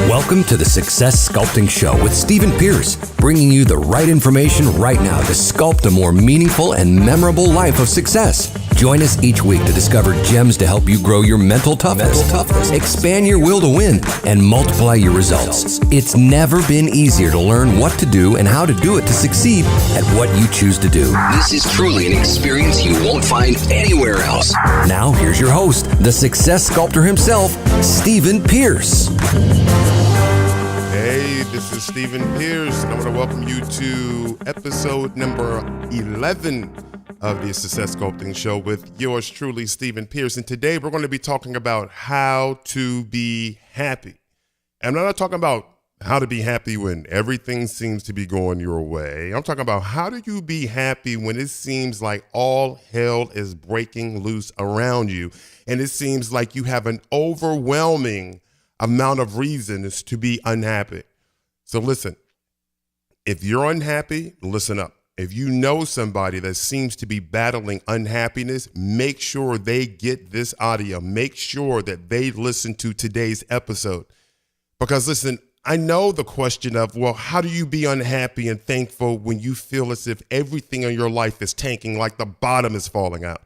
Welcome to the Success Sculpting Show with Stephen Pierce, bringing you the right information right now to sculpt a more meaningful and memorable life of success. Join us each week to discover gems to help you grow your mental toughness, expand your will to win, and multiply your results. It's never been easier to learn what to do and how to do it to succeed at what you choose to do. This is truly an experience you won't find anywhere else. Now, here's your host, the Success Sculptor himself, Stephen Pierce. Hey, this is Stephen Pierce, and I want to welcome you to episode number 11 of the Success Sculpting Show with yours truly, Stephen Pierce. And today we're going to be talking about how to be happy. And I'm not talking about how to be happy when everything seems to be going your way. I'm talking about how do you be happy when it seems like all hell is breaking loose around you, and it seems like you have an overwhelming amount of reasons to be unhappy. So listen, if you're unhappy, listen up. If you know somebody that seems to be battling unhappiness, make sure they get this audio. Make sure that they listen to today's episode. Because listen, I know the question of, well, how do you be unhappy and thankful when you feel as if everything in your life is tanking, like the bottom is falling out?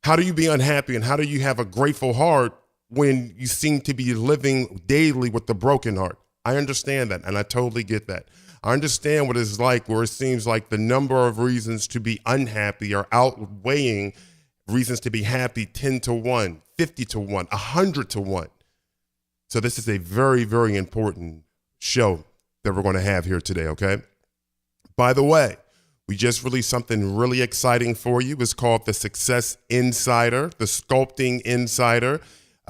How do you be unhappy and how do you have a grateful heart when you seem to be living daily with the broken heart? I understand that, and I totally get that. I understand what it's like where it seems like the number of reasons to be unhappy are outweighing reasons to be happy 10 to 1, 50 to 1, 100 to 1. So this is a very, very important show that we're going to have here today, okay? By the way, we just released something really exciting for you. It's called the Success Insider, the Sculpting Insider.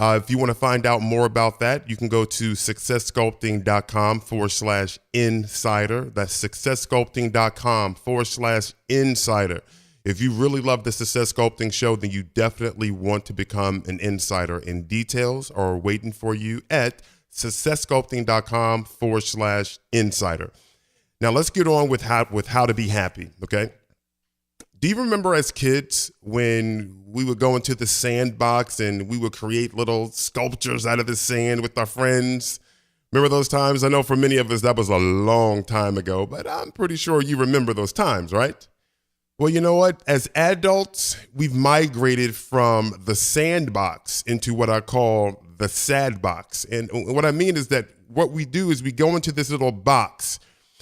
If you want to find out more about that, you can go to successsculpting.com/insider. That's successsculpting.com/insider. If you really love the Success Sculpting Show, then you definitely want to become an insider. And details are waiting for you at successsculpting.com/insider. Now let's get on with how to be happy, okay? Do you remember as kids when we would go into the sandbox and we would create little sculptures out of the sand with our friends? Remember those times? I know for many of us that was a long time ago, but I'm pretty sure you remember those times, right? Well, you know what? As adults, we've migrated from the sandbox into what I call the sad box. And what I mean is that what we do is we go into this little box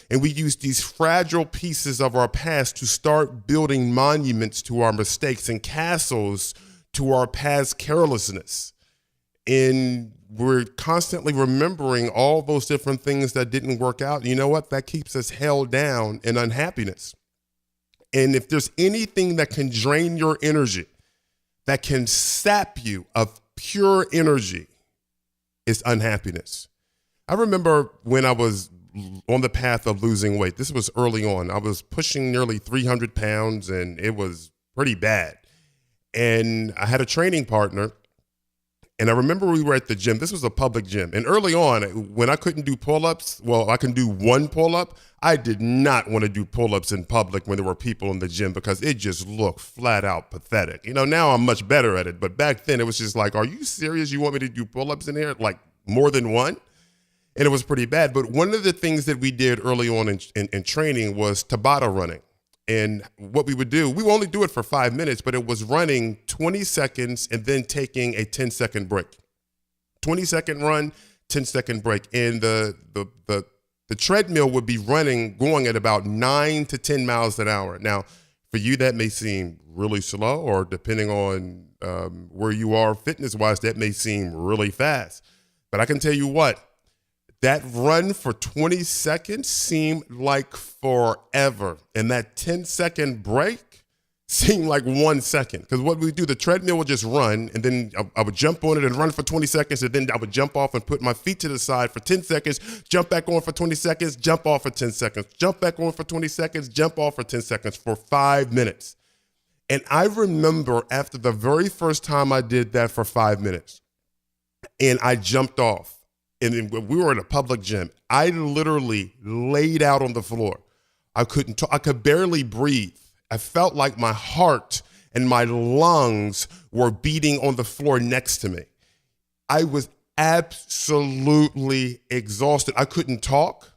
and we use these fragile pieces of our past to start building monuments to our mistakes and castles to our past carelessness. And we're constantly remembering all those different things that didn't work out. You know what? That keeps us held down in unhappiness. And if there's anything that can drain your energy, that can sap you of pure energy, it's unhappiness. I remember when I was on the path of losing weight. This was early on. I was pushing nearly 300 pounds and it was pretty bad. And I had a training partner, and I remember we were at the gym. This was a public gym. And early on, when I couldn't do pull-ups, well, I can do one pull-up. I did not want to do pull-ups in public when there were people in the gym because it just looked flat out pathetic. You know, now I'm much better at it. But back then it was just like, are you serious? You want me to do pull-ups in here? Like more than one? And it was pretty bad. But one of the things that we did early on in training was Tabata running. And what we would do, we would only do it for 5 minutes, but it was running 20 seconds and then taking a 10-second break. 20-second run, 10-second break. And the treadmill would be going at about 9 to 10 miles an hour. Now, for you, that may seem really slow, or depending on where you are fitness-wise, that may seem really fast. But I can tell you what, that run for 20 seconds seemed like forever. And that 10-second break seemed like 1 second. Because what we do, the treadmill would just run, and then I would jump on it and run for 20 seconds, and then I would jump off and put my feet to the side for 10 seconds, jump back on for 20 seconds, jump off for 10 seconds, jump back on for 20 seconds, jump off for 10 seconds for 5 minutes. And I remember after the very first time I did that for 5 minutes, and I jumped off, and we were in a public gym, I literally laid out on the floor. I couldn't talk. I could barely breathe. I felt like my heart and my lungs were beating on the floor next to me. I was absolutely exhausted. I couldn't talk,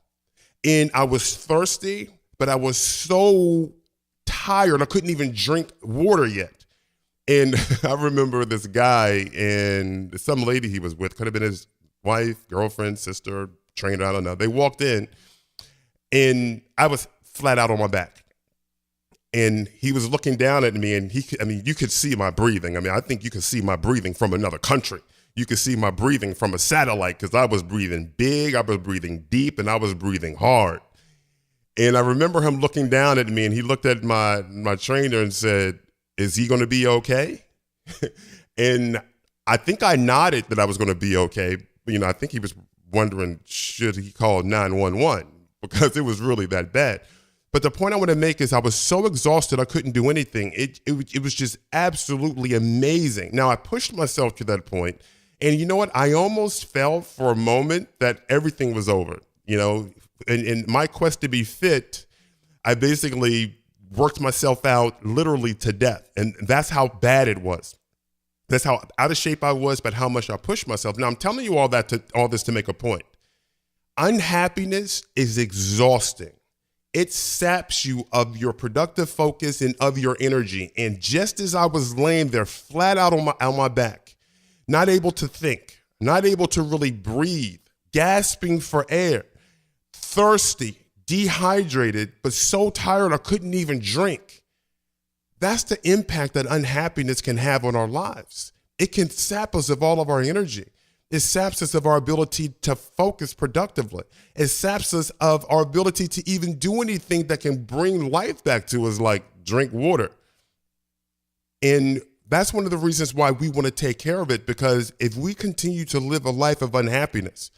and I was thirsty, but I was so tired. I couldn't even drink water yet. And I remember this guy and some lady he was with, could have been his wife, girlfriend, sister, trainer, I don't know. They walked in, and I was flat out on my back. And he was looking down at me, and you could see my breathing. I think you could see my breathing from another country. You could see my breathing from a satellite, because I was breathing big, I was breathing deep, and I was breathing hard. And I remember him looking down at me, and he looked at my trainer and said, "Is he going to be okay?" And I think I nodded that I was going to be okay. I think he was wondering, should he call 911, because it was really that bad. But the point I want to make is I was so exhausted I couldn't do anything. It was just absolutely amazing. Now, I pushed myself to that point, and you know what? I almost felt for a moment that everything was over. In my quest to be fit, I basically worked myself out literally to death, and that's how bad it was. That's how out of shape I was, but how much I pushed myself. Now, I'm telling you all this to make a point. Unhappiness is exhausting. It saps you of your productive focus and of your energy. And just as I was laying there flat out on my back, not able to think, not able to really breathe, gasping for air, thirsty, dehydrated, but so tired I couldn't even drink. That's the impact that unhappiness can have on our lives. It can sap us of all of our energy. It saps us of our ability to focus productively. It saps us of our ability to even do anything that can bring life back to us, like drink water. And that's one of the reasons why we want to take care of it, because if we continue to live a life of unhappiness,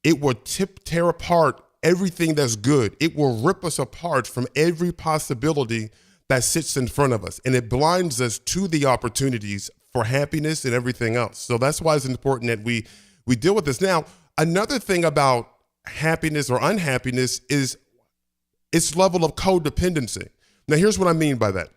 it will tear apart everything that's good. It will rip us apart from every possibility that sits in front of us, and it blinds us to the opportunities for happiness and everything else. So that's why it's important that we deal with this. Now, another thing about happiness or unhappiness is its level of codependency. Now, here's what I mean by that.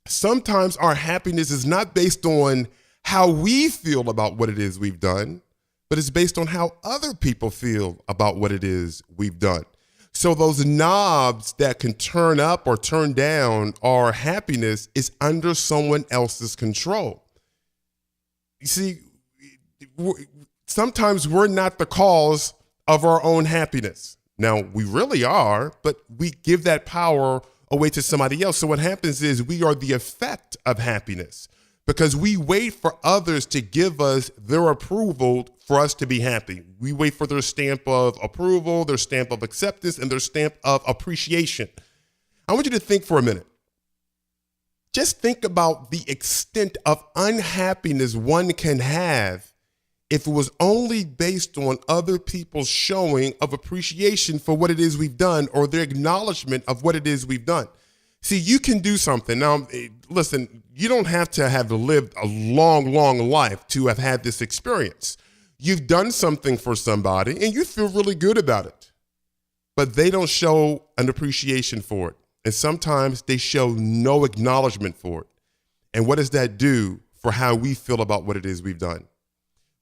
Sometimes our happiness is not based on how we feel about what it is we've done, but it's based on how other people feel about what it is we've done. So those knobs that can turn up or turn down our happiness is under someone else's control. You see, sometimes we're not the cause of our own happiness. Now, we really are, but we give that power away to somebody else. So what happens is we are the effect of happiness, because we wait for others to give us their approval for us to be happy. We wait for their stamp of approval, their stamp of acceptance, and their stamp of appreciation. I want you to think for a minute. Just think about the extent of unhappiness one can have if it was only based on other people's showing of appreciation for what it is we've done, or their acknowledgement of what it is we've done. See, you can do something. Now, listen, you don't have to have lived a long, long life to have had this experience. You've done something for somebody and you feel really good about it, but they don't show an appreciation for it. And sometimes they show no acknowledgement for it. And what does that do for how we feel about what it is we've done?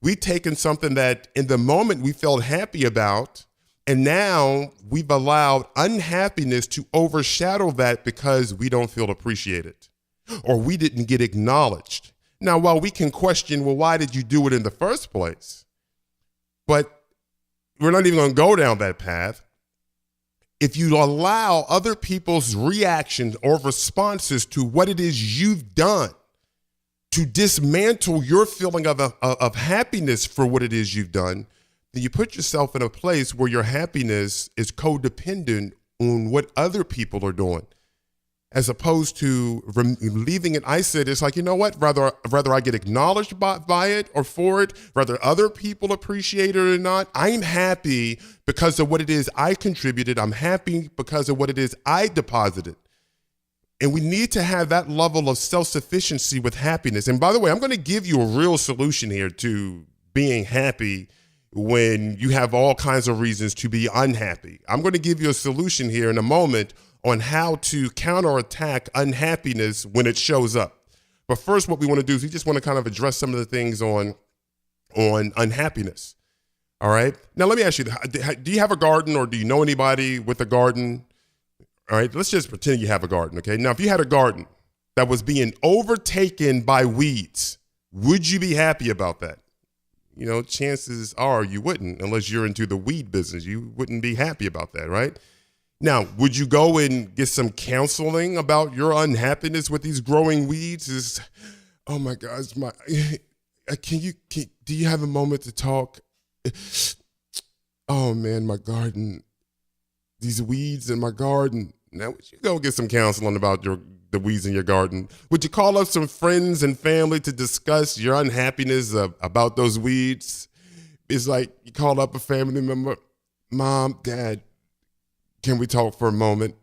We've taken something that in the moment we felt happy about, and now we've allowed unhappiness to overshadow that because we don't feel appreciated or we didn't get acknowledged. Now, while we can question, well, why did you do it in the first place? But we're not even going to go down that path. If you allow other people's reactions or responses to what it is you've done to dismantle your feeling of happiness for what it is you've done, then you put yourself in a place where your happiness is codependent on what other people are doing, as opposed to leaving it isolated. It's like, you know what, rather I get acknowledged by it or for it, whether other people appreciate it or not, I'm happy because of what it is I contributed. I'm happy because of what it is I deposited. And we need to have that level of self-sufficiency with happiness. And by the way, I'm going to give you a real solution here to being happy when you have all kinds of reasons to be unhappy. I'm going to give you a solution here in a moment on how to counterattack unhappiness when it shows up. But first, what we want to do is we just want to kind of address some of the things on on unhappiness. All right. Now, let me ask you, do you have a garden, or do you know anybody with a garden? All right. Let's just pretend you have a garden. Okay. Now, if you had a garden that was being overtaken by weeds, would you be happy about that? You know, chances are you wouldn't, unless you're into the weed business. You wouldn't be happy about that, right? Now, would you go and get some counseling about your unhappiness with these growing weeds? Oh my gosh, do you have a moment to talk? Oh man, my garden, these weeds in my garden. Now, would you go get some counseling about the weeds in your garden? Would you call up some friends and family to discuss your unhappiness about those weeds? It's like you call up a family member, Mom, Dad, can we talk for a moment?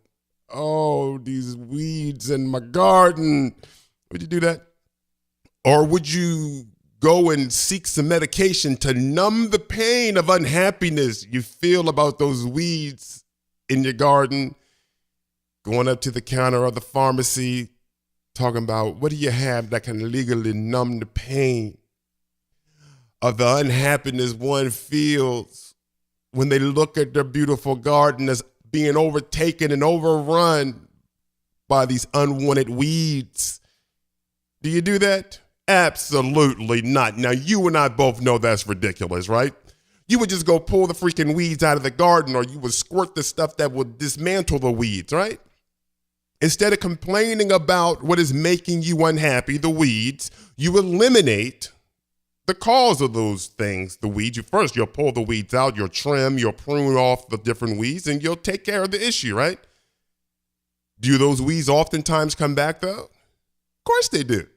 Oh, these weeds in my garden. Would you do that? Or would you go and seek some medication to numb the pain of unhappiness you feel about those weeds in your garden? Going up to the counter of the pharmacy, talking about, what do you have that can legally numb the pain of the unhappiness one feels when they look at their beautiful garden as being overtaken and overrun by these unwanted weeds? Do you do that? Absolutely not. Now, you and I both know that's ridiculous, right? You would just go pull the freaking weeds out of the garden, or you would squirt the stuff that would dismantle the weeds, right? Instead of complaining about what is making you unhappy, the weeds, you eliminate the cause of those things, the weeds. You'll pull the weeds out, you'll trim, you'll prune off the different weeds, and you'll take care of the issue, right? Do those weeds oftentimes come back, though? Of course they do.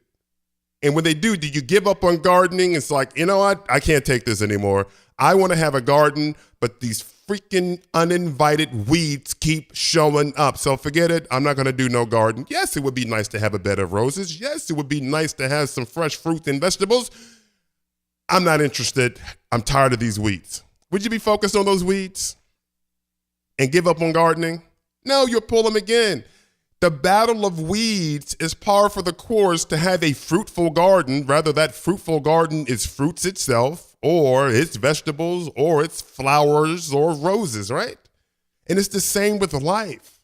And when they do you give up on gardening? It's like, you know what? I can't take this anymore. I want to have a garden, but these freaking uninvited weeds keep showing up. So forget it. I'm not going to do no garden. Yes, it would be nice to have a bed of roses. Yes, it would be nice to have some fresh fruit and vegetables. I'm not interested. I'm tired of these weeds. Would you be focused on those weeds and give up on gardening? No, you'll pull them again. The battle of weeds is par for the course to have a fruitful garden. Rather, that fruitful garden is fruits itself, or it's vegetables, or it's flowers, or roses, right? And it's the same with life.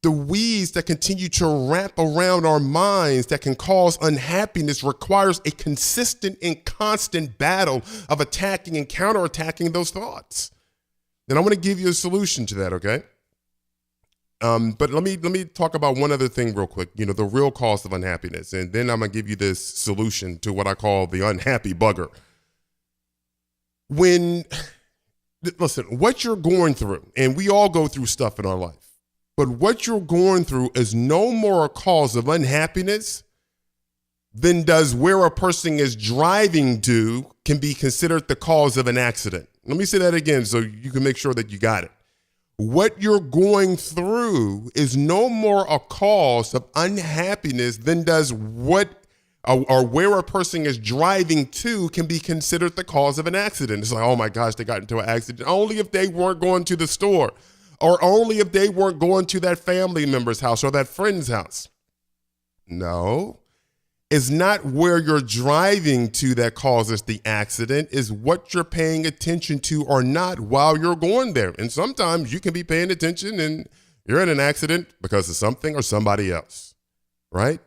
The weeds that continue to wrap around our minds that can cause unhappiness requires a consistent and constant battle of attacking and counterattacking those thoughts. And I want to give you a solution to that, okay? But let me talk about one other thing real quick, the real cause of unhappiness. And then I'm going to give you this solution to what I call the unhappy bugger. Listen, what you're going through, and we all go through stuff in our life, but what you're going through is no more a cause of unhappiness than does where a person is driving to can be considered the cause of an accident. Let me say that again so you can make sure that you got it. What you're going through is no more a cause of unhappiness than does what or where a person is driving to can be considered the cause of an accident. It's like, oh my gosh, they got into an accident. Only if they weren't going to the store, or only if they weren't going to that family member's house or that friend's house. No, it's not where you're driving to that causes the accident. It's what you're paying attention to or not while you're going there. And sometimes you can be paying attention and you're in an accident because of something or somebody else, right?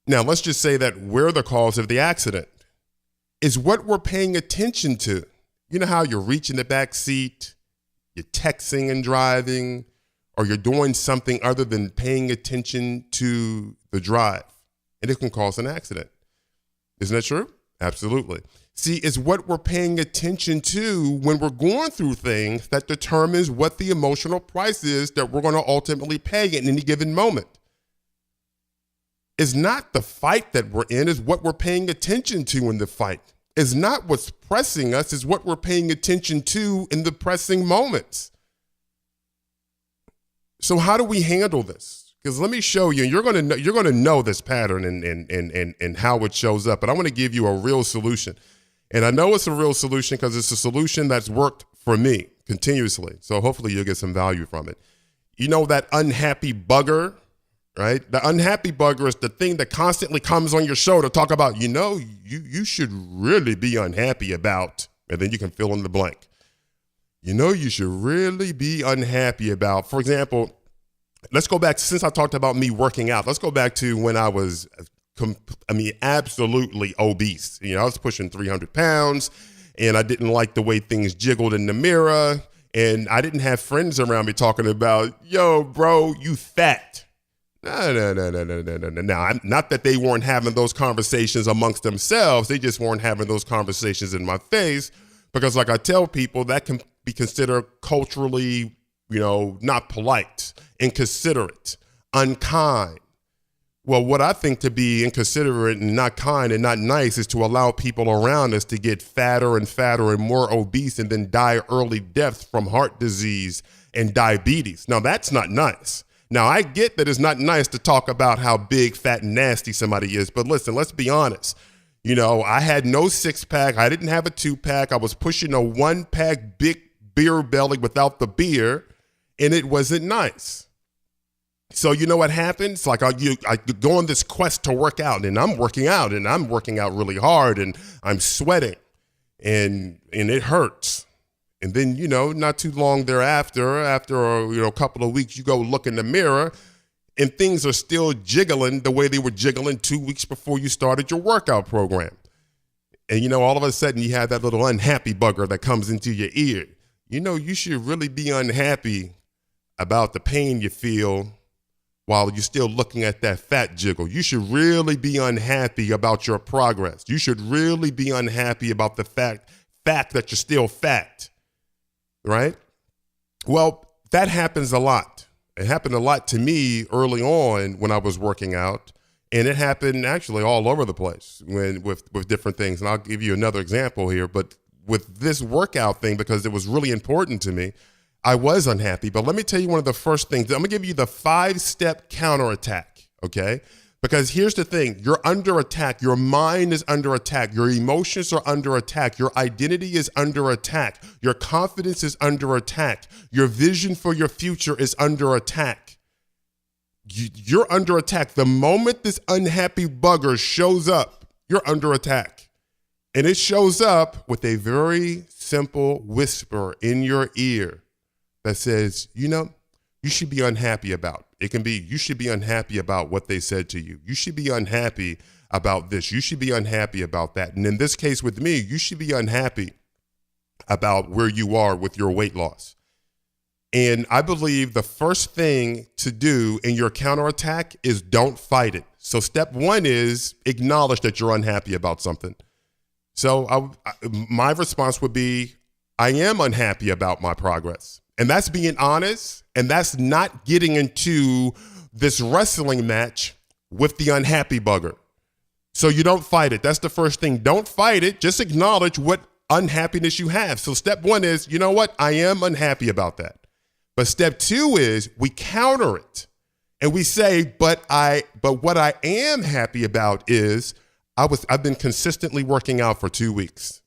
Now, let's just say that we're the cause of the accident. Is what we're paying attention to. You know how you're reaching the back seat, you're texting and driving, or you're doing something other than paying attention to the drive, and it can cause an accident. Isn't that true? Absolutely. See, it's what we're paying attention to when we're going through things that determines what the emotional price is that we're going to ultimately pay at any given moment. It's not the fight that we're in, it's what we're paying attention to in the fight. It's not what's pressing us, it's what we're paying attention to in the pressing moments. So how do we handle this? Because let me show you, and you're going to know this pattern and how it shows up. But I want to give you a real solution. And I know it's a real solution because it's a solution that's worked for me continuously. So hopefully you'll get some value from it. You know that unhappy bugger right? The unhappy bugger is the thing that constantly comes on your show to talk about, you should really be unhappy about, and then you can fill in the blank. You should really be unhappy about, for example, let's go back, since I talked about me working out, let's go back to when I was, absolutely obese. I was pushing 300 pounds, and I didn't like the way things jiggled in the mirror, and I didn't have friends around me talking about, yo, bro, you fat. No. Not that they weren't having those conversations amongst themselves. They just weren't having those conversations in my face, because like I tell people, that can be considered culturally, not polite, inconsiderate, unkind. Well, what I think to be inconsiderate and not kind and not nice is to allow people around us to get fatter and fatter and more obese and then die early deaths from heart disease and diabetes. Now, that's not nice. Now, I get that it's not nice to talk about how big, fat, and nasty somebody is, but listen, let's be honest. I had no six-pack. I didn't have a two-pack. I was pushing a one-pack big beer belly without the beer, and it wasn't nice. So you know what happens? Like I go on this quest to work out, and I'm working out really hard, and I'm sweating, and it hurts. And then, not too long thereafter, after a couple of weeks, you go look in the mirror and things are still jiggling the way they were jiggling 2 weeks before you started your workout program. And, all of a sudden you have that little unhappy bugger that comes into your ear. You should really be unhappy about the pain you feel while you're still looking at that fat jiggle. You should really be unhappy about your progress. You should really be unhappy about the fact that you're still fat. Right? Well, that happens a lot. It happened a lot to me early on when I was working out, and it happened actually all over the place with different things. And I'll give you another example here, but with this workout thing, because it was really important to me, I was unhappy. But let me tell you one of the first things. I'm going to give you the 5-step counterattack, okay? Because here's the thing, you're under attack. Your mind is under attack. Your emotions are under attack. Your identity is under attack. Your confidence is under attack. Your vision for your future is under attack. You're under attack. The moment this unhappy bugger shows up, you're under attack. And it shows up with a very simple whisper in your ear that says, you should be unhappy about. It can be, you should be unhappy about what they said to you. You should be unhappy about this. You should be unhappy about that. And in this case with me, you should be unhappy about where you are with your weight loss. And I believe the first thing to do in your counterattack is don't fight it. So step one is acknowledge that you're unhappy about something. So my response would be, I am unhappy about my progress. And that's being honest, and that's not getting into this wrestling match with the unhappy bugger. So you don't fight it. That's the first thing. Don't fight it. Just acknowledge what unhappiness you have. So step one is, you know what? I am unhappy about that. But step two is we counter it. And we say, but what I am happy about is I've been consistently working out for 2 weeks.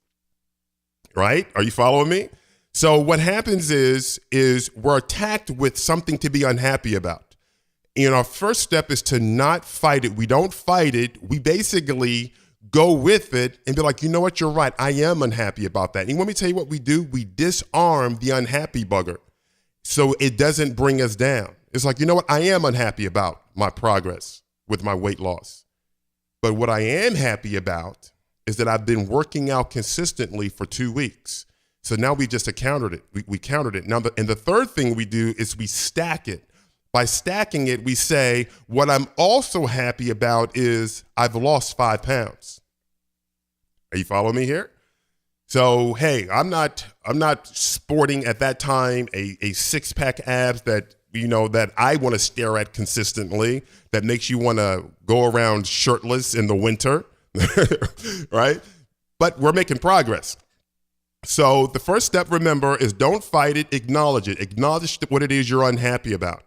Right? Are you following me? So what happens is we're attacked with something to be unhappy about. And our first step is to not fight it. We don't fight it. We basically go with it and be like, you know what, you're right. I am unhappy about that. And let me tell you what we do. We disarm the unhappy bugger so it doesn't bring us down. It's like, you know what, I am unhappy about my progress with my weight loss. But what I am happy about is that I've been working out consistently for 2 weeks. So now we just countered it. We countered it. Now, and the third thing we do is we stack it. By stacking it, we say, what I'm also happy about is I've lost 5 pounds. Are you following me here? So, hey, I'm not sporting at that time a 6-pack abs that, that I want to stare at consistently, that makes you want to go around shirtless in the winter, right? But we're making progress. So the first step, remember, is don't fight it, acknowledge it. Acknowledge what it is you're unhappy about.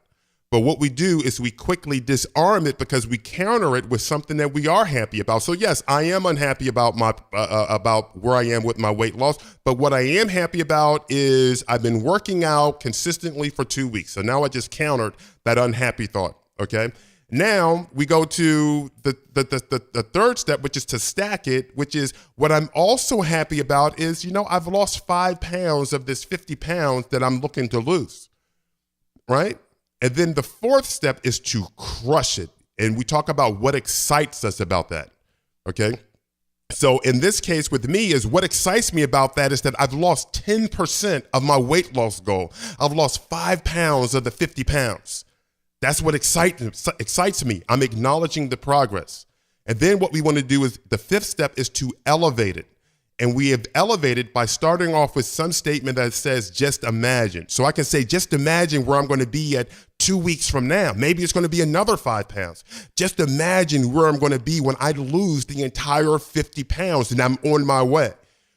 But what we do is we quickly disarm it because we counter it with something that we are happy about. So yes, I am unhappy about about where I am with my weight loss. But what I am happy about is I've been working out consistently for 2 weeks. So now I just countered that unhappy thought. Okay. Now we go to the third step, which is to stack it, which is what I'm also happy about is, I've lost 5 pounds of this 50 pounds that I'm looking to lose, right? And then the fourth step is to crush it. And we talk about what excites us about that, okay? So in this case with me is what excites me about that is that I've lost 10% of my weight loss goal. I've lost 5 pounds of the 50 pounds. That's what excites me. I'm acknowledging the progress. And then what we want to do is the fifth step is to elevate it. And we have elevated by starting off with some statement that says, just imagine. So I can say, just imagine where I'm going to be at 2 weeks from now. Maybe it's going to be another 5 pounds. Just imagine where I'm going to be when I lose the entire 50 pounds and I'm on my way.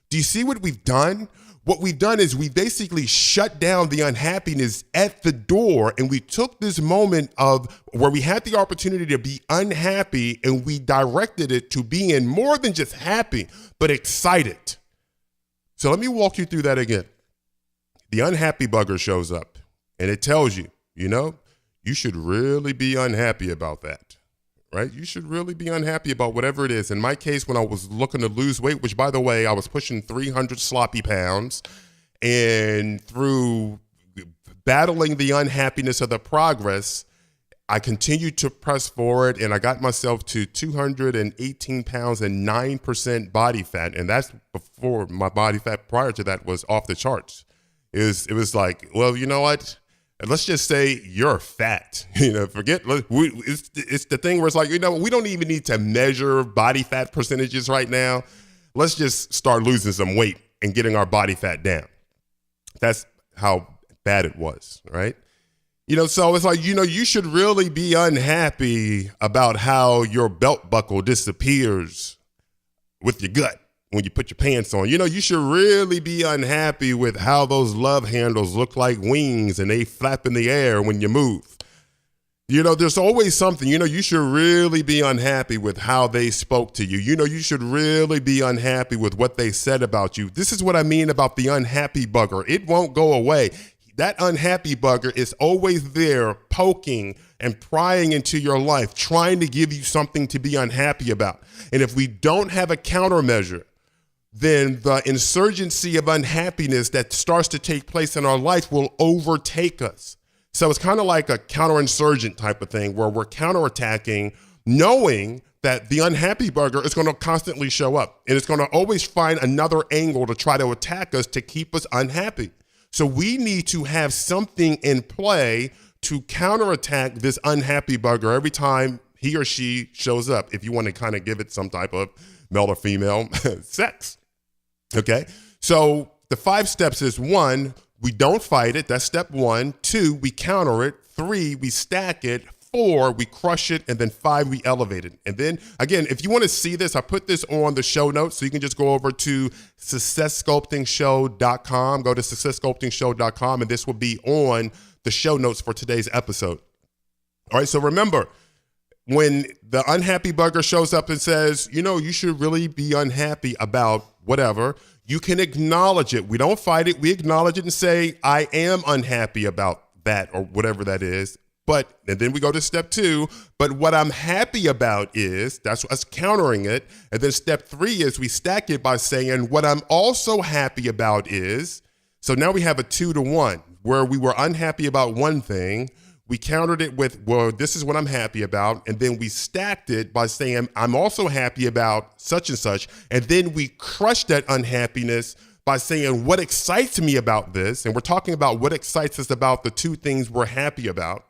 Do you see what we've done? What we've done is we basically shut down the unhappiness at the door, and we took this moment of where we had the opportunity to be unhappy and we directed it to being more than just happy, but excited. So let me walk you through that again. The unhappy bugger shows up and it tells you, you should really be unhappy about that. Right? You should really be unhappy about whatever it is. In my case, when I was looking to lose weight, which by the way, I was pushing 300 sloppy pounds, and through battling the unhappiness of the progress, I continued to press forward and I got myself to 218 pounds and 9% body fat. And that's before my body fat prior to that was off the charts. It was like, well, you know what? And let's just say you're fat, forget, it's the thing where it's like, we don't even need to measure body fat percentages right now. Let's just start losing some weight and getting our body fat down. That's how bad it was, right? So it's like, you should really be unhappy about how your belt buckle disappears with your gut when you put your pants on. You should really be unhappy with how those love handles look like wings and they flap in the air when you move. There's always something, you should really be unhappy with how they spoke to you. You should really be unhappy with what they said about you. This is what I mean about the unhappy bugger. It won't go away. That unhappy bugger is always there poking and prying into your life, trying to give you something to be unhappy about. And if we don't have a countermeasure, then the insurgency of unhappiness that starts to take place in our life will overtake us. So it's kind of like a counterinsurgent type of thing where we're counterattacking, knowing that the unhappy bugger is going to constantly show up and it's going to always find another angle to try to attack us to keep us unhappy. So we need to have something in play to counterattack this unhappy bugger every time he or she shows up, if you want to kind of give it some type of male or female sex. Okay, so the 5 steps is 1, we don't fight it. That's step 1. 2, we counter it. 3, we stack it. 4, we crush it. And then 5, we elevate it. And then again, if you want to see this, I put this on the show notes. So you can just go over to successsculptingshow.com. Go to successsculptingshow.com, and this will be on the show notes for today's episode. All right, so remember, when the unhappy bugger shows up and says, you should really be unhappy about whatever, you can acknowledge it. We don't fight it. We acknowledge it and say, I am unhappy about that or whatever that is. And then we go to step 2. But what I'm happy about is, that's us countering it. And then step 3 is we stack it by saying, what I'm also happy about is, so now we have a 2-to-1 where we were unhappy about one thing. We countered it with, well, this is what I'm happy about. And then we stacked it by saying, I'm also happy about such and such. And then we crushed that unhappiness by saying, what excites me about this? And we're talking about what excites us about the 2 things we're happy about.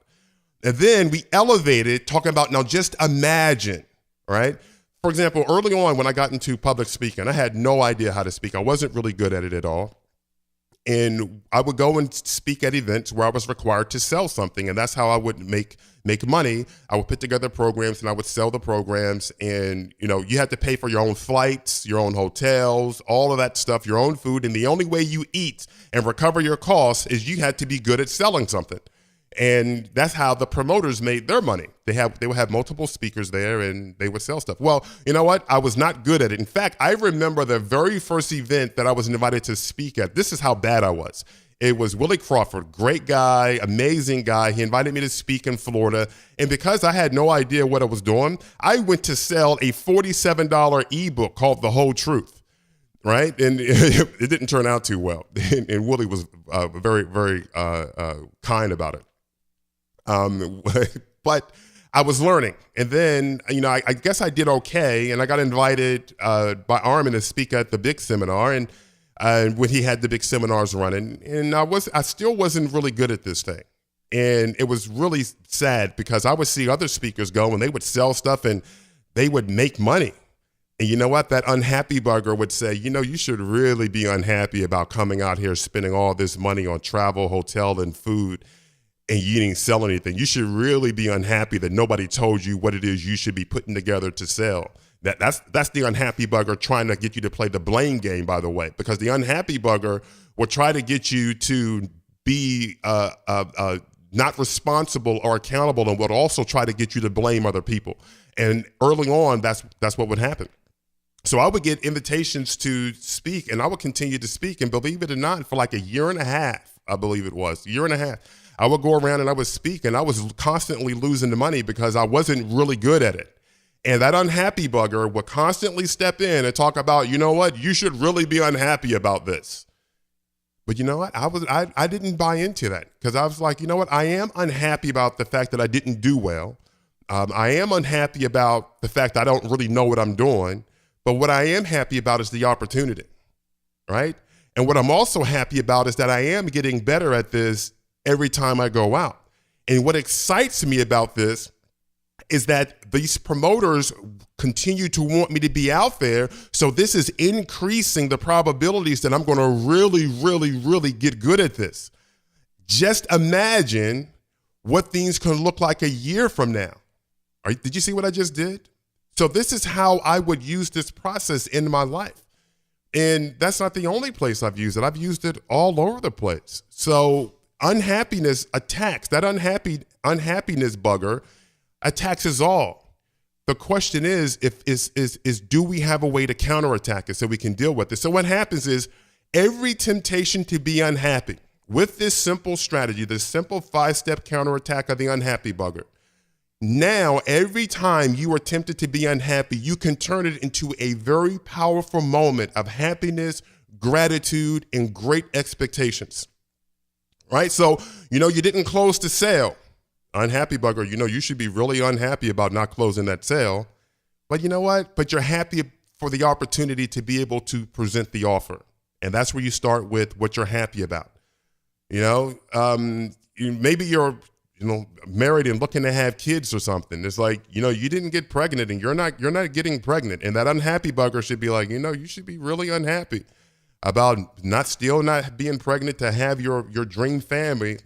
And then we elevated, talking about, now just imagine, right? For example, early on when I got into public speaking, I had no idea how to speak. I wasn't really good at it at all. And I would go and speak at events where I was required to sell something. And that's how I would make money. I would put together programs and I would sell the programs. And, you had to pay for your own flights, your own hotels, all of that stuff, your own food. And the only way you eat and recover your costs is you had to be good at selling something. And that's how the promoters made their money. They would have multiple speakers there and they would sell stuff. Well, you know what? I was not good at it. In fact, I remember the very first event that I was invited to speak at. This is how bad I was. It was Willie Crawford, great guy, amazing guy. He invited me to speak in Florida. And because I had no idea what I was doing, I went to sell a $47 ebook called The Whole Truth, right? And it didn't turn out too well. And Willie was very, very kind about it. But I was learning. And then, I guess I did okay. And I got invited by Armin to speak at the big seminar. And when he had the big seminars running, and I still wasn't really good at this thing. And it was really sad because I would see other speakers go and they would sell stuff and they would make money. And you know what? That unhappy bugger would say, you should really be unhappy about coming out here spending all this money on travel, hotel, and food, and you didn't sell anything. You should really be unhappy that nobody told you what it is you should be putting together to sell. That's the unhappy bugger trying to get you to play the blame game, by the way, because the unhappy bugger will try to get you to be not responsible or accountable, and will also try to get you to blame other people. And early on, that's what would happen. So I would get invitations to speak, and I would continue to speak. And believe it or not, for like a year and a half, I believe it was, year and a half, I would go around and I would speak, and I was constantly losing the money because I wasn't really good at it. And that unhappy bugger would constantly step in and talk about, you know what, you should really be unhappy about this. But you know what, I didn't buy into that because I was like, you know what, I am unhappy about the fact that I didn't do well. I am unhappy about the fact that I don't really know what I'm doing. But what I am happy about is the opportunity, right? And what I'm also happy about is that I am getting better at this every time I go out. And what excites me about this is that these promoters continue to want me to be out there. So this is increasing the probabilities that I'm going to really, really, really get good at this. Just imagine what things can look like a year from now. Did you see what I just did? So this is how I would use this process in my life. And that's not the only place I've used it. I've used it all over the place. So unhappiness attacks, that unhappiness bugger attacks us all. The question is, do we have a way to counterattack it so we can deal with it? So what happens is every temptation to be unhappy with this simple strategy, this simple 5-step counterattack of the unhappy bugger. Now, every time you are tempted to be unhappy, you can turn it into a very powerful moment of happiness, gratitude, and great expectations, right? So, you didn't close the sale. Unhappy bugger, you should be really unhappy about not closing that sale. But you know what? But you're happy for the opportunity to be able to present the offer. And that's where you start with what you're happy about. Maybe you're married and looking to have kids or something. It's like, you didn't get pregnant and you're not getting pregnant. And that unhappy bugger should be like, you should be really unhappy about not being pregnant to have your dream family,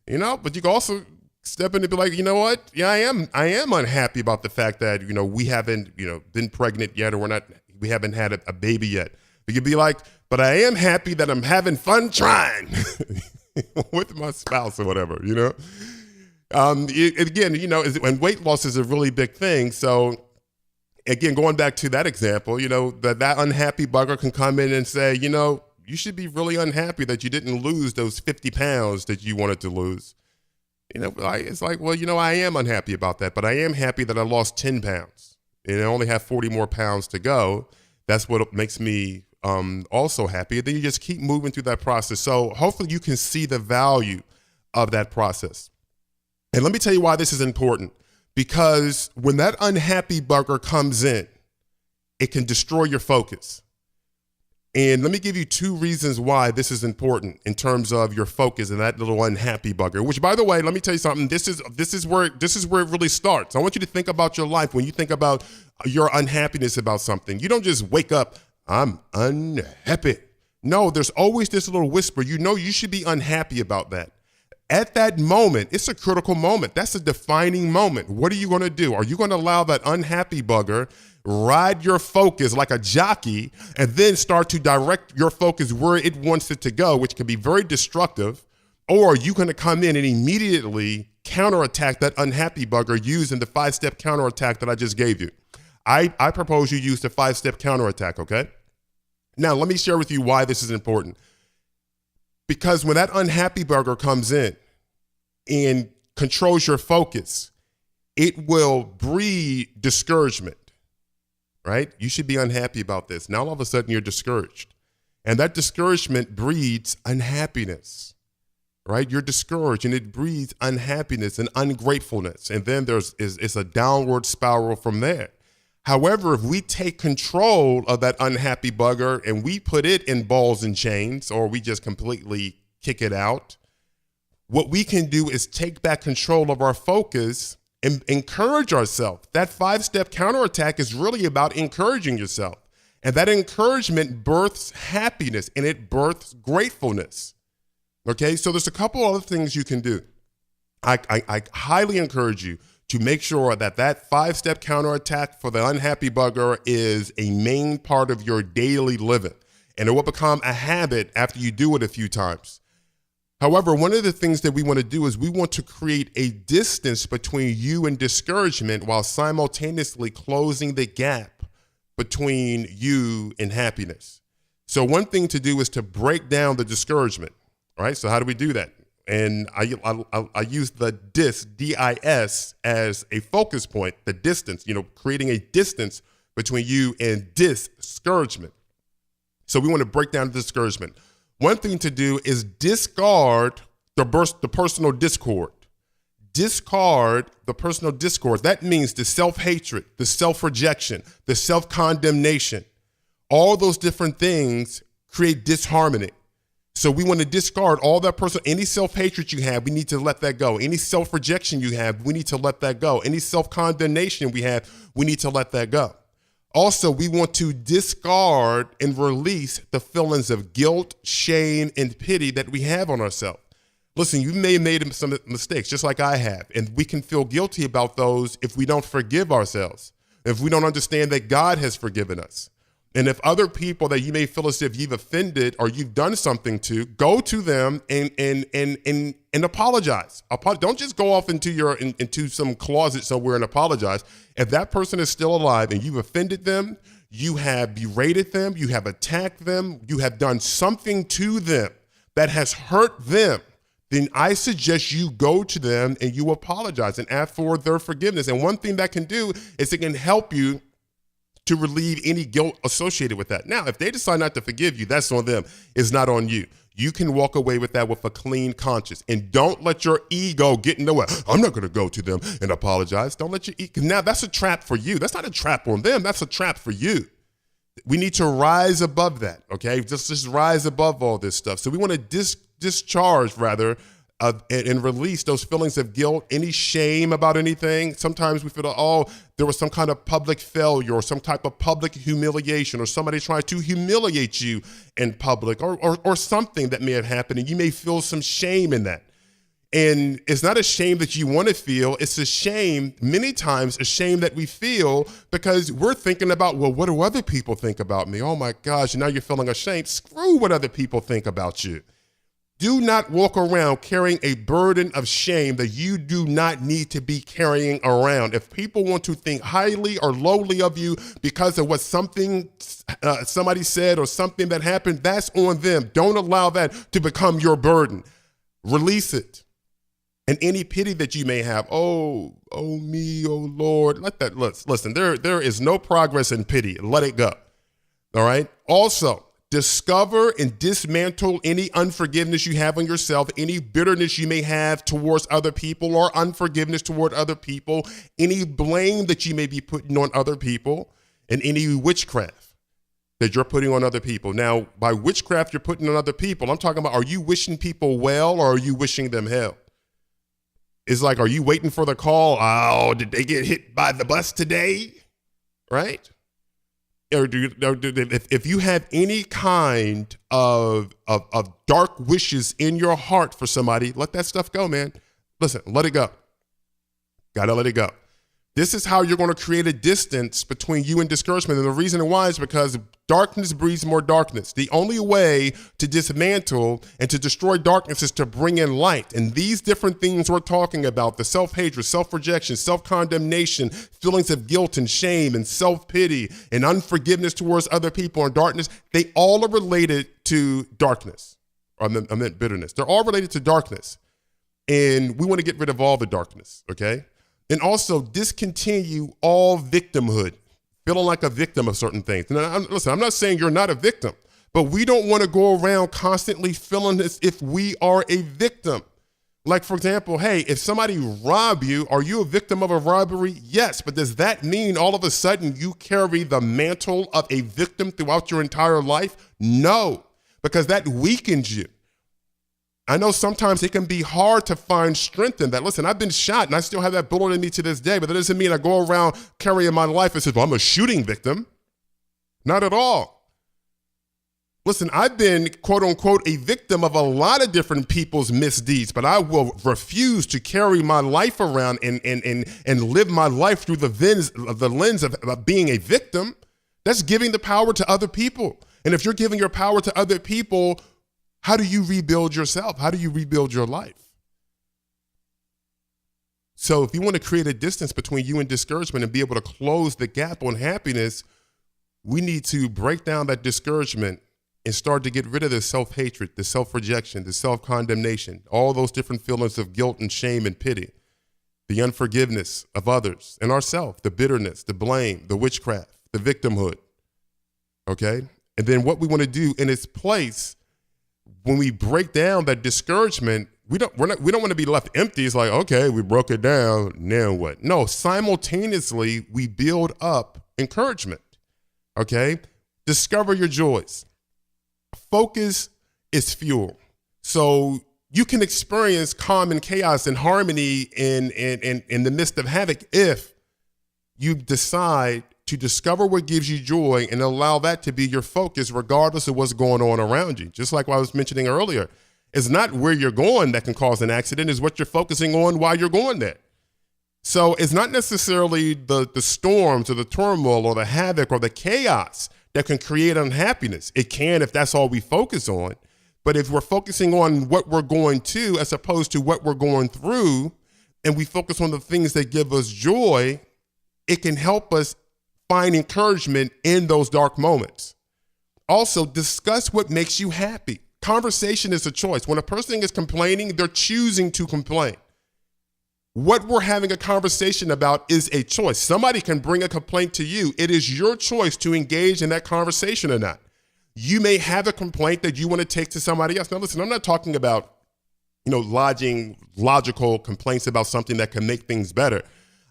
but you can also step in and be like, you know what? Yeah, I am unhappy about the fact that, we haven't, been pregnant yet, or we haven't had a baby yet. But you'd be like, but I am happy that I'm having fun trying. With my spouse or whatever, and weight loss is a really big thing. So again, going back to that example, that unhappy bugger can come in and say, you should be really unhappy that you didn't lose those 50 pounds that you wanted to lose. It's like, well, I am unhappy about that, but I am happy that I lost 10 pounds and I only have 40 more pounds to go. That's what makes me also happy. And then you just keep moving through that process. So hopefully you can see the value of that process. And let me tell you why this is important. Because when that unhappy bugger comes in, it can destroy your focus. And let me give you 2 reasons why this is important in terms of your focus and that little unhappy bugger. Which, by the way, let me tell you something. This is where it really starts. I want you to think about your life when you think about your unhappiness about something. You don't just wake up, I'm unhappy. No, there's always this little whisper. You should be unhappy about that. At that moment, it's a critical moment. That's a defining moment. What are you going to do? Are you going to allow that unhappy bugger ride your focus like a jockey and then start to direct your focus where it wants it to go, which can be very destructive? Or are you going to come in and immediately counterattack that unhappy bugger using the 5-step counterattack that I just gave you? I propose you use the 5-step counterattack, okay? Now, let me share with you why this is important. Because when that unhappy burger comes in and controls your focus, it will breed discouragement, right? You should be unhappy about this. Now all of a sudden you're discouraged. And that discouragement breeds unhappiness, right? You're discouraged and it breeds unhappiness and ungratefulness. And then it's a downward spiral from there. However, if we take control of that unhappy bugger and we put it in balls and chains, or we just completely kick it out, what we can do is take back control of our focus and encourage ourselves. That 5-step counterattack is really about encouraging yourself. And that encouragement births happiness and it births gratefulness. Okay, so there's a couple other things you can do. I highly encourage you to make sure that 5-step counterattack for the unhappy bugger is a main part of your daily living. And it will become a habit after you do it a few times. However, one of the things that we want to do is we want to create a distance between you and discouragement while simultaneously closing the gap between you and happiness. So one thing to do is to break down the discouragement. All right, so how do we do that? And I use the DIS as a focus point, the distance, creating a distance between you and discouragement. So we want to break down the discouragement. One thing to do is discard the personal discord. Discard the personal discord. That means the self-hatred, the self-rejection, the self-condemnation. All those different things create disharmony. So we want to discard all that any self-hatred you have, we need to let that go. Any self-rejection you have, we need to let that go. Any self-condemnation we have, we need to let that go. Also, we want to discard and release the feelings of guilt, shame, and pity that we have on ourselves. Listen, you may have made some mistakes, just like I have, and we can feel guilty about those if we don't forgive ourselves, if we don't understand that God has forgiven us. And if other people that you may feel as if you've offended or you've done something to, go to them and apologize. Don't just go off into some closet somewhere and apologize. If that person is still alive and you've offended them, you have berated them, you have attacked them, you have done something to them that has hurt them, then I suggest you go to them and you apologize and ask for their forgiveness. And one thing that can do is it can help you to relieve any guilt associated with that. Now, if they decide not to forgive you, that's on them. It's not on you. You can walk away with that with a clean conscience. And don't let your ego get in the way. I'm not going to go to them and apologize. Don't let your ego. Now, that's a trap for you. That's not a trap on them. That's a trap for you. We need to rise above that, okay? Just rise above all this stuff. So we want to discharge, rather, and release those feelings of guilt, any shame about anything. Sometimes we feel, there was some kind of public failure or some type of public humiliation or somebody trying to humiliate you in public or something that may have happened, and you may feel some shame in that. And it's not a shame that you want to feel. It's a shame, many times a shame that we feel because we're thinking about, well, what do other people think about me? Oh my gosh, and now you're feeling ashamed. Screw what other people think about you. Do not walk around carrying a burden of shame that you do not need to be carrying around. If people want to think highly or lowly of you because of what somebody said or something that happened, that's on them. Don't allow that to become your burden. Release it. And any pity that you may have, oh me, oh Lord, let that, listen, there is no progress in pity. Let it go. All right. Also, discover and dismantle any unforgiveness you have on yourself, any bitterness you may have towards other people or unforgiveness toward other people, any blame that you may be putting on other people, and any witchcraft that you're putting on other people. Now, by witchcraft you're putting on other people, I'm talking about, are you wishing people well or are you wishing them hell? It's like, are you waiting for the call? Oh, did they get hit by the bus today? Right? Or if you have any kind of dark wishes in your heart for somebody, let that stuff go, man. Listen, let it go. Gotta let it go. This is how you're going to create a distance between you and discouragement. And the reason why is because darkness breeds more darkness. The only way to dismantle and to destroy darkness is to bring in light. And these different things we're talking about, the self-hatred, self-rejection, self-condemnation, feelings of guilt and shame and self-pity and unforgiveness towards other people and darkness, they all are related to darkness. Or I meant bitterness. They're all related to darkness. And we want to get rid of all the darkness, okay? And also discontinue all victimhood, feeling like a victim of certain things. And listen, I'm not saying you're not a victim, but we don't want to go around constantly feeling as if we are a victim. Like, for example, hey, if somebody rob you, are you a victim of a robbery? Yes, but does that mean all of a sudden you carry the mantle of a victim throughout your entire life? No, because that weakens you. I know sometimes it can be hard to find strength in that. Listen, I've been shot and I still have that bullet in me to this day, but that doesn't mean I go around carrying my life and say, well, I'm a shooting victim. Not at all. Listen, I've been, quote unquote, a victim of a lot of different people's misdeeds, but I will refuse to carry my life around and live my life through the lens of being a victim. That's giving the power to other people. And if you're giving your power to other people, how do you rebuild yourself? How do you rebuild your life? So if you want to create a distance between you and discouragement and be able to close the gap on happiness, we need to break down that discouragement and start to get rid of the self-hatred, the self-rejection, the self-condemnation, all those different feelings of guilt and shame and pity, the unforgiveness of others and ourselves, the bitterness, the blame, the witchcraft, the victimhood, okay? And then what we want to do in its place, when we break down that discouragement, we don't want to be left empty. It's like, okay, we broke it down, now what? No, simultaneously, we build up encouragement, okay? Discover your joys. Focus is fuel. So you can experience calm and chaos and harmony in the midst of havoc if you decide to discover what gives you joy and allow that to be your focus regardless of what's going on around you. Just like what I was mentioning earlier, it's not where you're going that can cause an accident, it's what you're focusing on while you're going there. So it's not necessarily the storms or the turmoil or the havoc or the chaos that can create unhappiness. It can if that's all we focus on. But if we're focusing on what we're going to as opposed to what we're going through, and we focus on the things that give us joy, it can help us find encouragement in those dark moments. Also, discuss what makes you happy. Conversation is a choice. When a person is complaining, they're choosing to complain. What we're having a conversation about is a choice. Somebody can bring a complaint to you. It is your choice to engage in that conversation or not. You may have a complaint that you want to take to somebody else. Now, listen, I'm not talking about, lodging logical complaints about something that can make things better.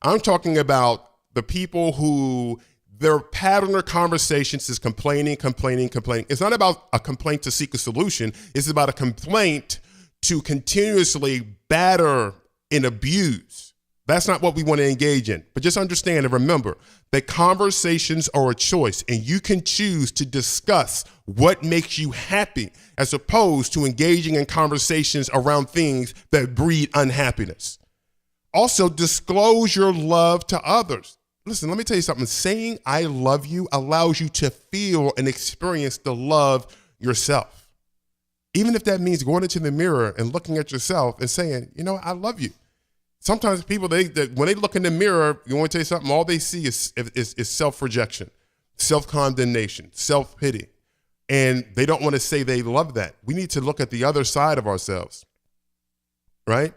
I'm talking about the people who their pattern of conversations is complaining. It's not about a complaint to seek a solution. It's about a complaint to continuously batter and abuse. That's not what we want to engage in. But just understand and remember that conversations are a choice, and you can choose to discuss what makes you happy as opposed to engaging in conversations around things that breed unhappiness. Also, disclose your love to others. Listen, let me tell you something. Saying I love you allows you to feel and experience the love yourself. Even if that means going into the mirror and looking at yourself and saying, I love you. Sometimes people, when they look in the mirror, you want to tell you something, all they see is self-rejection, self-condemnation, self-pity. And they don't want to say they love that. We need to look at the other side of ourselves, right?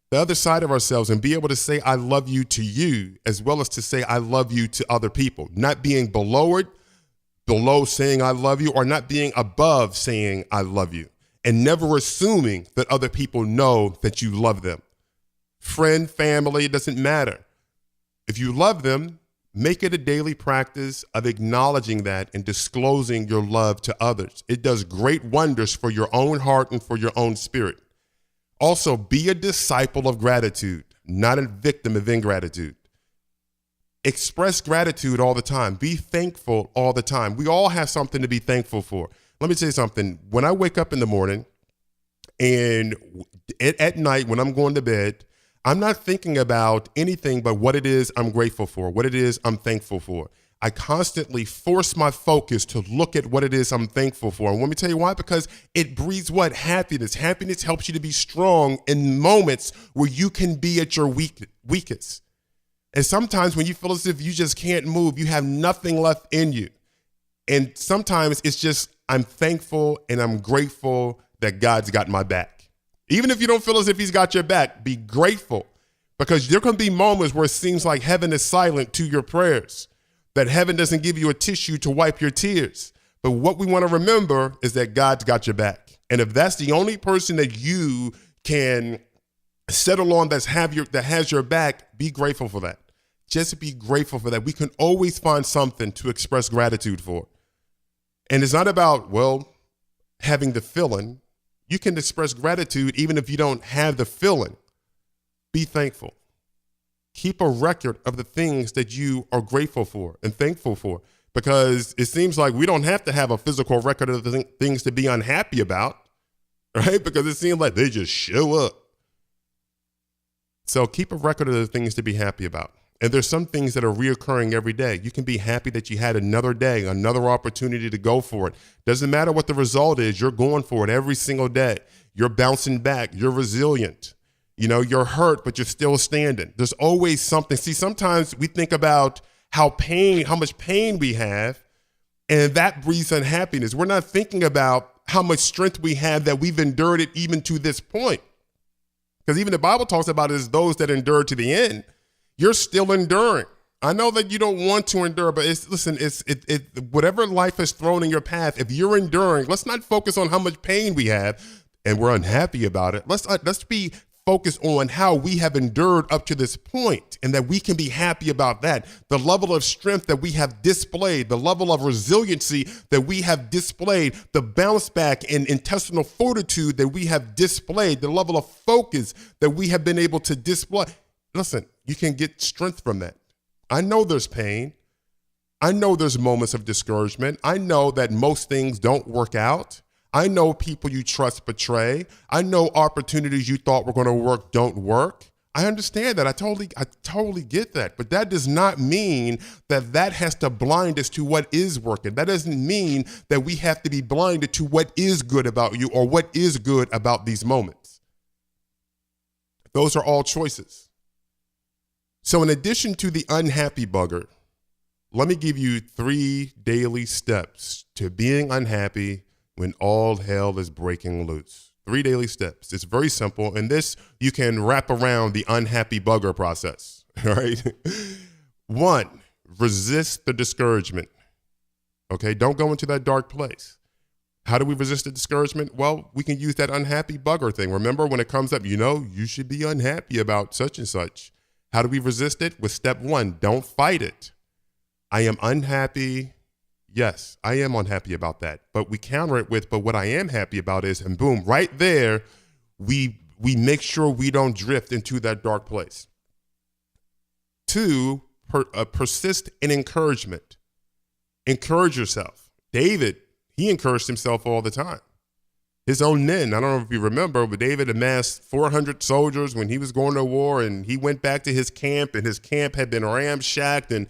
The other side of ourselves, and be able to say I love you to you as well as to say I love you to other people, not being below saying I love you, or not being above saying I love you, and never assuming that other people know that you love them. Friend, family, it doesn't matter. If you love them, make it a daily practice of acknowledging that and disclosing your love to others. It does great wonders for your own heart and for your own spirit. Also, be a disciple of gratitude, not a victim of ingratitude. Express gratitude all the time. Be thankful all the time. We all have something to be thankful for. Let me tell you something. When I wake up in the morning and at night when I'm going to bed, I'm not thinking about anything but what it is I'm grateful for, what it is I'm thankful for. I constantly force my focus to look at what it is I'm thankful for. And let me tell you why, because it breeds what? Happiness. Happiness helps you to be strong in moments where you can be at your weakest. And sometimes when you feel as if you just can't move, you have nothing left in you. And sometimes it's just, I'm thankful and I'm grateful that God's got my back. Even if you don't feel as if he's got your back, be grateful, because there can be moments where it seems like heaven is silent to your prayers, that heaven doesn't give you a tissue to wipe your tears. But what we want to remember is that God's got your back. And if that's the only person that you can settle on that has your back, be grateful for that. Just be grateful for that. We can always find something to express gratitude for. And it's not about, having the feeling. You can express gratitude even if you don't have the feeling. Be thankful. Keep a record of the things that you are grateful for and thankful for, because it seems like we don't have to have a physical record of the things to be unhappy about, right? Because it seems like they just show up. So keep a record of the things to be happy about. And there's some things that are reoccurring every day. You can be happy that you had another day, another opportunity to go for it. Doesn't matter what the result is, you're going for it every single day. You're bouncing back. You're resilient. You're hurt, but you're still standing. There's always something. See, sometimes we think about how much pain we have, and that breeds unhappiness. We're not thinking about how much strength we have that we've endured it even to this point. Because even the Bible talks about it as those that endure to the end. You're still enduring. I know that you don't want to endure, but whatever life has thrown in your path, if you're enduring, let's not focus on how much pain we have and we're unhappy about it. Let's be focused on how we have endured up to this point, and that we can be happy about that. The level of strength that we have displayed, the level of resiliency that we have displayed, the bounce back and intestinal fortitude that we have displayed, the level of focus that we have been able to display. Listen, you can get strength from that. I know there's pain. I know there's moments of discouragement. I know that most things don't work out. I know people you trust betray. I know opportunities you thought were going to work don't work. I understand that. I totally get that. But that does not mean that has to blind us to what is working. That doesn't mean that we have to be blinded to what is good about you or what is good about these moments. Those are all choices. So in addition to the unhappy bugger, let me give you 3 daily steps to being unhappy when all hell is breaking loose. 3 daily steps. It's very simple. And this, you can wrap around the unhappy bugger process. All right. 1, resist the discouragement. Okay. Don't go into that dark place. How do we resist the discouragement? Well, we can use that unhappy bugger thing. Remember, when it comes up, you should be unhappy about such and such. How do we resist it? With step 1, don't fight it. I am unhappy. Yes, I am unhappy about that. But we counter it with, but what I am happy about is, and boom, right there, we make sure we don't drift into that dark place. 2, persist in encouragement. Encourage yourself. David, he encouraged himself all the time. His own men, I don't know if you remember, but David amassed 400 soldiers when he was going to war, and he went back to his camp, and his camp had been ramshacked, and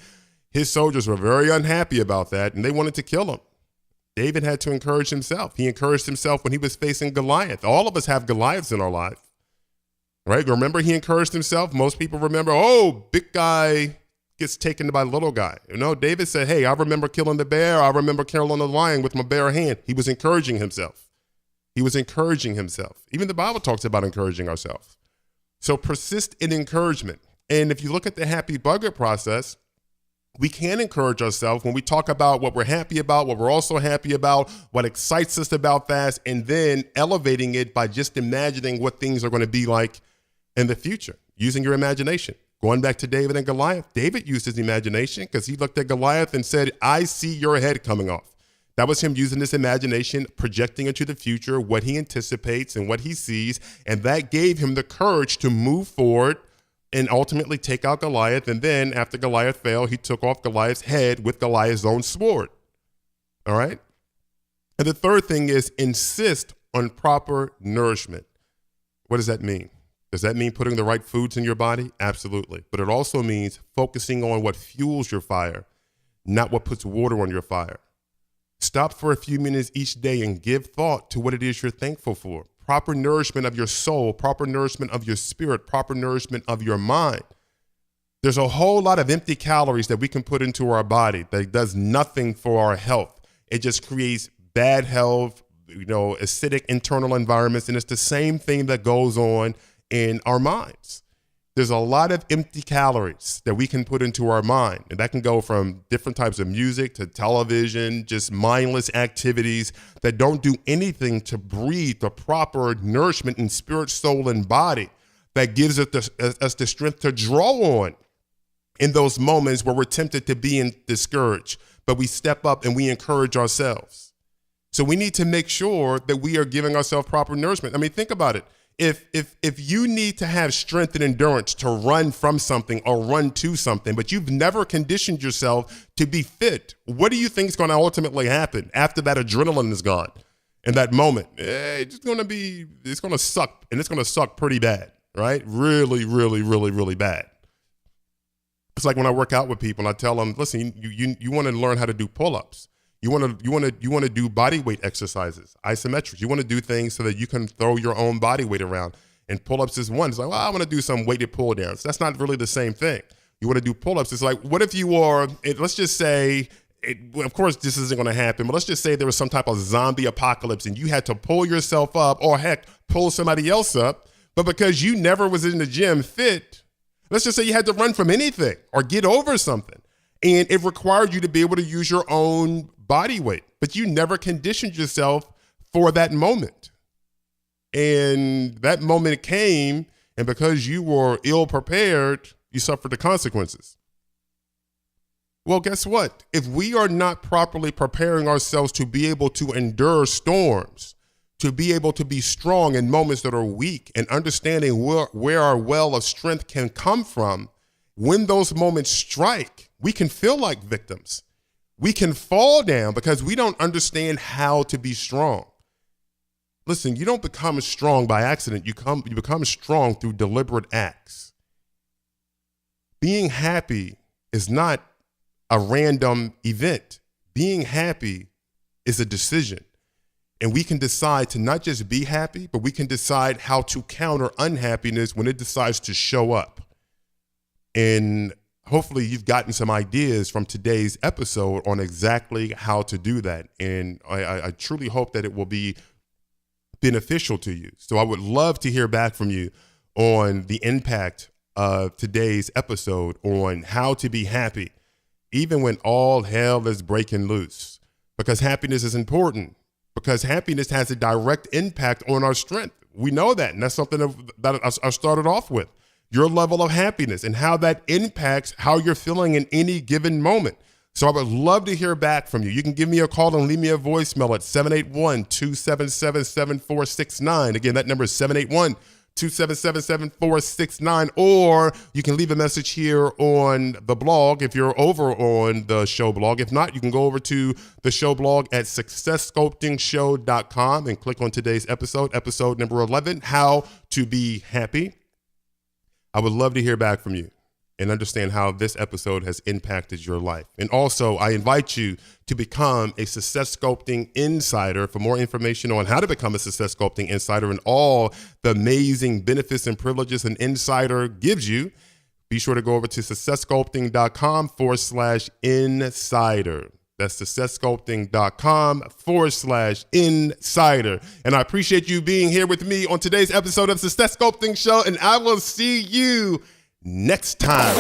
his soldiers were very unhappy about that, and they wanted to kill him. David had to encourage himself. He encouraged himself when he was facing Goliath. All of us have Goliaths in our life, right? Remember, he encouraged himself. Most people remember, big guy gets taken by little guy. David said, hey, I remember killing the bear. I remember killing the lion with my bare hand. He was encouraging himself. Even the Bible talks about encouraging ourselves. So persist in encouragement. And if you look at the happy bugger process, we can encourage ourselves when we talk about what we're happy about, what we're also happy about, what excites us about that, and then elevating it by just imagining what things are going to be like in the future, using your imagination. Going back to David and Goliath, David used his imagination because he looked at Goliath and said, I see your head coming off. That was him using his imagination, projecting into the future what he anticipates and what he sees, and that gave him the courage to move forward and ultimately take out Goliath. And then after Goliath failed, he took off Goliath's head with Goliath's own sword. All right? And the third thing is insist on proper nourishment. What does that mean? Does that mean putting the right foods in your body? Absolutely. But it also means focusing on what fuels your fire, not what puts water on your fire. Stop for a few minutes each day and give thought to what it is you're thankful for. Proper nourishment of your soul, proper nourishment of your spirit, proper nourishment of your mind. There's a whole lot of empty calories that we can put into our body that does nothing for our health. It just creates bad health, acidic internal environments. And it's the same thing that goes on in our minds. There's a lot of empty calories that we can put into our mind. And that can go from different types of music to television, just mindless activities that don't do anything to breathe the proper nourishment in spirit, soul, and body that gives us the strength to draw on in those moments where we're tempted to be discouraged. But we step up and we encourage ourselves. So we need to make sure that we are giving ourselves proper nourishment. I mean, think about it. If you need to have strength and endurance to run from something or run to something, but you've never conditioned yourself to be fit, what do you think is going to ultimately happen after that adrenaline is gone in that moment? It's going to suck, and it's going to suck pretty bad, right? Really, really, really, really bad. It's like when I work out with people and I tell them, listen, you want to learn how to do pull-ups. You want to do body weight exercises, isometrics. You want to do things so that you can throw your own body weight around. And pull-ups is one. It's like, well, I want to do some weighted pull downs. That's not really the same thing. You want to do pull-ups. It's like, what if you are, let's just say, of course this isn't going to happen, but let's just say there was some type of zombie apocalypse and you had to pull yourself up, or heck, pull somebody else up. But because you never was in the gym fit, let's just say you had to run from anything or get over something. And it required you to be able to use your own body weight, but you never conditioned yourself for that moment. And that moment came, and because you were ill prepared, you suffered the consequences. Well, guess what? If we are not properly preparing ourselves to be able to endure storms, to be able to be strong in moments that are weak, and understanding where our well of strength can come from, when those moments strike, we can feel like victims. We can fall down because we don't understand how to be strong. Listen, you don't become strong by accident. You become strong through deliberate acts. Being happy is not a random event. Being happy is a decision. And we can decide to not just be happy, but we can decide how to counter unhappiness when it decides to show up. And hopefully you've gotten some ideas from today's episode on exactly how to do that. And I truly hope that it will be beneficial to you. So I would love to hear back from you on the impact of today's episode on how to be happy, even when all hell is breaking loose. Because happiness is important, because happiness has a direct impact on our strength. We know that, and that's something that I started off with. Your level of happiness and how that impacts how you're feeling in any given moment. So I would love to hear back from you. You can give me a call and leave me a voicemail at 781-277-7469. Again, that number is 781-277-7469. Or you can leave a message here on the blog if you're over on the show blog. If not, you can go over to the show blog at successsculptingshow.com and click on today's episode number 11, How to Be Happy. I would love to hear back from you and understand how this episode has impacted your life. And also, I invite you to become a Success Sculpting Insider. For more information on how to become a Success Sculpting Insider and all the amazing benefits and privileges an insider gives you, be sure to go over to successsculpting.com/insider. That's successsculpting.com/insider. And I appreciate you being here with me on today's episode of Success Sculpting Show, and I will see you next time.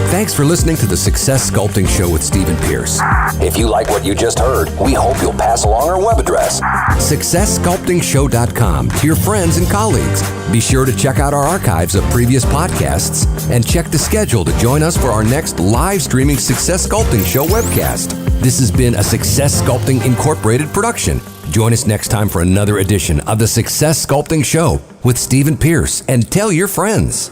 Thanks for listening to the Success Sculpting Show with Stephen Pierce. If you like what you just heard, we hope you'll pass along our web address, SuccessSculptingShow.com, to your friends and colleagues. Be sure to check out our archives of previous podcasts and check the schedule to join us for our next live streaming Success Sculpting Show webcast. This has been a Success Sculpting Incorporated production. Join us next time for another edition of the Success Sculpting Show with Stephen Pierce, and tell your friends.